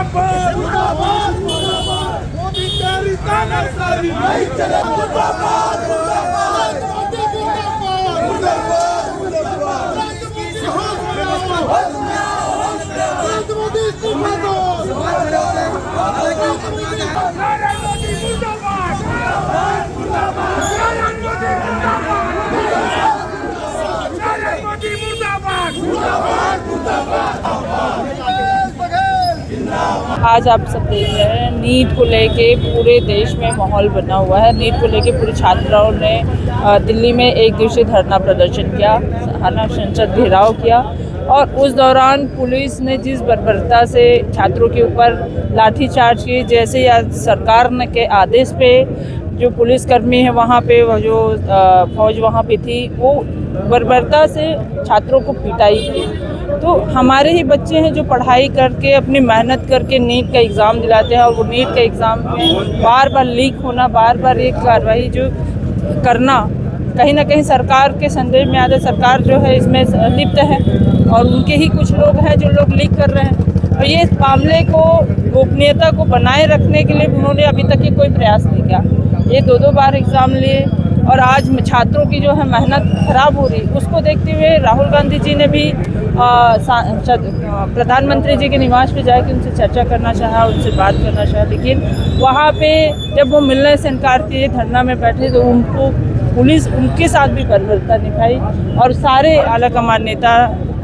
मुर्दाबाद मुर्दाबाद मुर्दाबाद मोदी तेरी तानाशाही नहीं चलेगी मुर्दाबाद मुर्दाबाद मोदी मुर्दाबाद मुर्दाबाद मुर्दाबाद मोदी मुर्दाबाद आज आप सब देख रहे हैं नीट को लेके पूरे देश में माहौल बना हुआ है। नीट को लेके पूरे छात्राओं ने दिल्ली में एक दिवसीय धरना प्रदर्शन किया, सहाना संसद घेराव किया और उस दौरान पुलिस ने जिस बर्बरता से छात्रों के ऊपर लाठीचार्ज की, जैसे आज सरकार ने के आदेश पे जो पुलिसकर्मी है वहाँ पे जो फौज वहाँ पे थी वो बर्बरता से छात्रों को पिटाई की। तो हमारे ही बच्चे हैं जो पढ़ाई करके अपनी मेहनत करके नीट का एग्ज़ाम दिलाते हैं और वो नीट का एग्ज़ाम में बार बार लीक होना, बार बार एक कार्रवाई जो करना, कहीं ना कहीं सरकार के संदेश में आता है सरकार जो है इसमें लिप्त है और उनके ही कुछ लोग हैं जो लोग लीक कर रहे हैं। और ये इस मामले को गोपनीयता को बनाए रखने के लिए उन्होंने अभी तक ये कोई प्रयास नहीं किया। ये दो बार एग्ज़ाम लिए और आज छात्रों की जो है मेहनत खराब हो रही, उसको देखते हुए राहुल गांधी जी ने भी प्रधानमंत्री जी के निवास पे जाके उनसे चर्चा करना चाहा, उनसे बात करना चाहा, लेकिन वहाँ पे जब वो मिलने से इनकार किए, धरना में बैठे, तो उनको पुलिस उनके साथ भी बर्बरता निभाई और सारे आला कमान नेता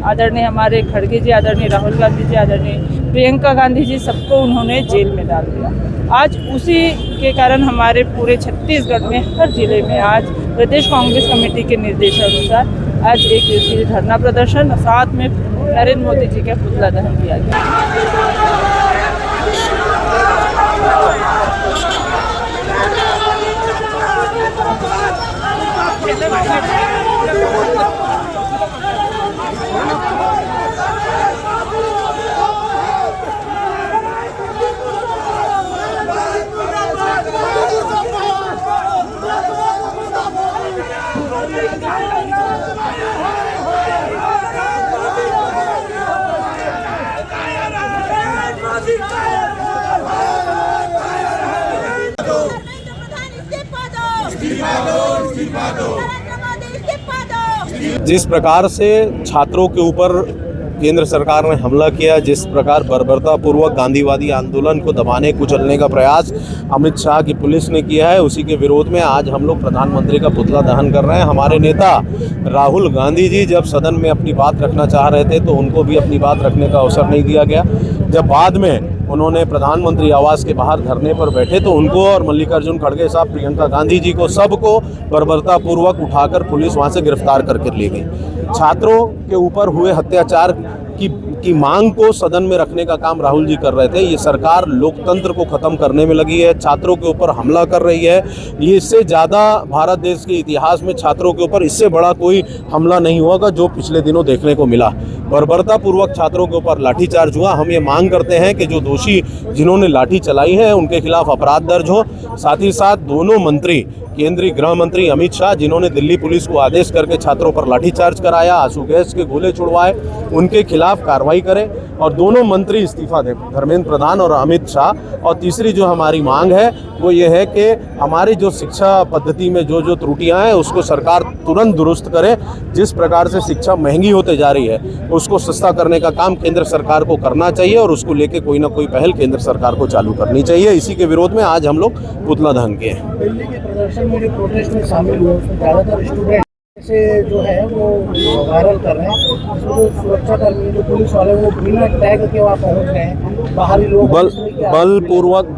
आदरणीय हमारे खड़गे जी, आदरणीय राहुल गांधी जी, आदरणीय प्रियंका गांधी जी, सबको उन्होंने जेल में डाल दिया। आज उसी के कारण हमारे पूरे छत्तीसगढ़ में हर जिले में आज प्रदेश कांग्रेस कमेटी के निर्देशानुसार आज एक दिवसीय धरना प्रदर्शन और साथ में नरेंद्र मोदी जी का पुतला दहन किया गया। जिस प्रकार से छात्रों के ऊपर केंद्र सरकार ने हमला किया, जिस प्रकार बर्बरतापूर्वक गांधीवादी आंदोलन को दबाने कुचलने का प्रयास अमित शाह की पुलिस ने किया है, उसी के विरोध में आज हम लोग प्रधानमंत्री का पुतला दहन कर रहे हैं। हमारे नेता राहुल गांधी जी जब सदन में अपनी बात रखना चाह रहे थे तो उनको भी अपनी बात रखने का अवसर नहीं दिया गया। जब बाद में उन्होंने प्रधानमंत्री आवास के बाहर धरने पर बैठे तो उनको और मल्लिकार्जुन खड़गे साहब, प्रियंका गांधी जी को, सबको बर्बरतापूर्वक उठाकर पुलिस वहां से गिरफ्तार करके ले गई। छात्रों के ऊपर हुए अत्याचार की मांग को सदन में रखने का काम राहुल जी कर रहे थे। ये सरकार लोकतंत्र को ख़त्म करने में लगी है, छात्रों के ऊपर हमला कर रही है। ये इससे ज़्यादा भारत देश के इतिहास में छात्रों के ऊपर इससे बड़ा कोई हमला नहीं होगा जो पिछले दिनों देखने को मिला। बर्बरतापूर्वक छात्रों के ऊपर लाठीचार्ज हुआ। हम ये मांग करते हैं कि जो दोषी जिन्होंने लाठी चलाई है उनके खिलाफ अपराध दर्ज हो। साथ ही साथ दोनों मंत्री, केंद्रीय गृह मंत्री अमित शाह, जिन्होंने दिल्ली पुलिस को आदेश करके छात्रों पर लाठीचार्ज कराया, आंसू गैस के गोले छुड़वाए, उनके खिलाफ कार्रवाई करें और दोनों मंत्री इस्तीफा दें, धर्मेंद्र प्रधान और अमित शाह। और तीसरी जो हमारी मांग है वो ये है कि हमारी जो शिक्षा पद्धति में जो त्रुटियां हैं उसको सरकार तुरंत दुरुस्त करे। जिस प्रकार से शिक्षा महंगी होते जा रही है उसको सस्ता करने का काम केंद्र सरकार को करना चाहिए और उसको लेके कोई ना कोई पहल केंद्र सरकार को चालू करनी चाहिए। इसी के विरोध में आज हम लोग पुतला दहन किए हैं। दिल्ली के प्रदर्शन में जो प्रोटेस्ट में शामिल हुए उसमें ज़्यादातर स्टूडेंट से जो है वो वायरल कर रहे हैं। उसमें जो सुरक्षाकर्मी, जो पुलिस वाले, वो बिना टैग के वहाँ पहुँच गए हैं। बाहरी लोग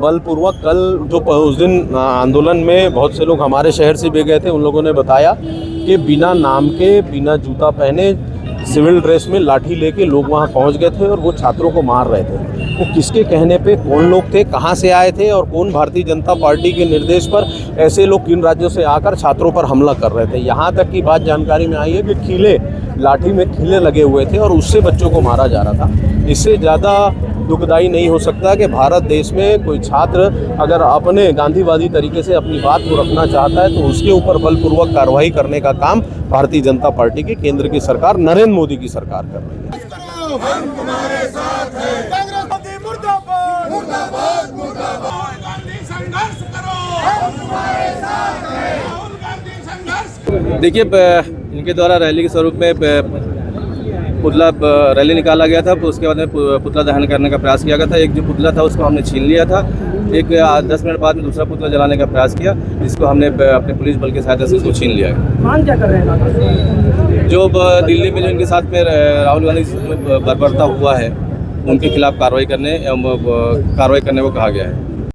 बलपूर्वक कल जो उस दिन आंदोलन में बहुत से लोग हमारे शहर से भी गए थे, उन लोगों ने बताया कि बिना नाम के, बिना जूता पहने, सिविल ड्रेस में लाठी लेके लोग वहाँ पहुँच गए थे और वो छात्रों को मार रहे थे। वो किसके कहने पे, कौन लोग थे, कहाँ से आए थे और कौन भारतीय जनता पार्टी के निर्देश पर ऐसे लोग किन राज्यों से आकर छात्रों पर हमला कर रहे थे। यहाँ तक की बात जानकारी में आई है कि खीले, लाठी में खीले लगे हुए थे और उससे बच्चों को मारा जा रहा था। इससे ज़्यादा दुखदायी नहीं हो सकता कि भारत देश में कोई छात्र अगर अपने गांधीवादी तरीके से अपनी बात को रखना चाहता है तो उसके ऊपर बलपूर्वक कार्रवाई करने का काम भारतीय जनता पार्टी की, केंद्र की सरकार, नरेंद्र मोदी की सरकार कर रही है। मुर्दाबाद मुर्दाबाद राहुल गांधी संघर्ष करो, हम तुम्हारे साथ हैं। राहुल गांधी संघर्ष देखिए इनके द्वारा रैली के स्वरूप में पुतला रैली निकाला गया था, उसके बाद में पुतला दहन करने का प्रयास किया गया था। एक जो पुतला था उसको हमने छीन लिया था, एक 10 मिनट बाद में दूसरा पुतला जलाने का प्रयास किया, जिसको हमने अपने पुलिस बल की सहायता से उसको छीन लिया है। मान क्या कर रहे हैं? जो दिल्ली में जो इनके साथ में राहुल गांधी बर्बरता हुआ है, उनके खिलाफ कार्रवाई करने को कहा गया है।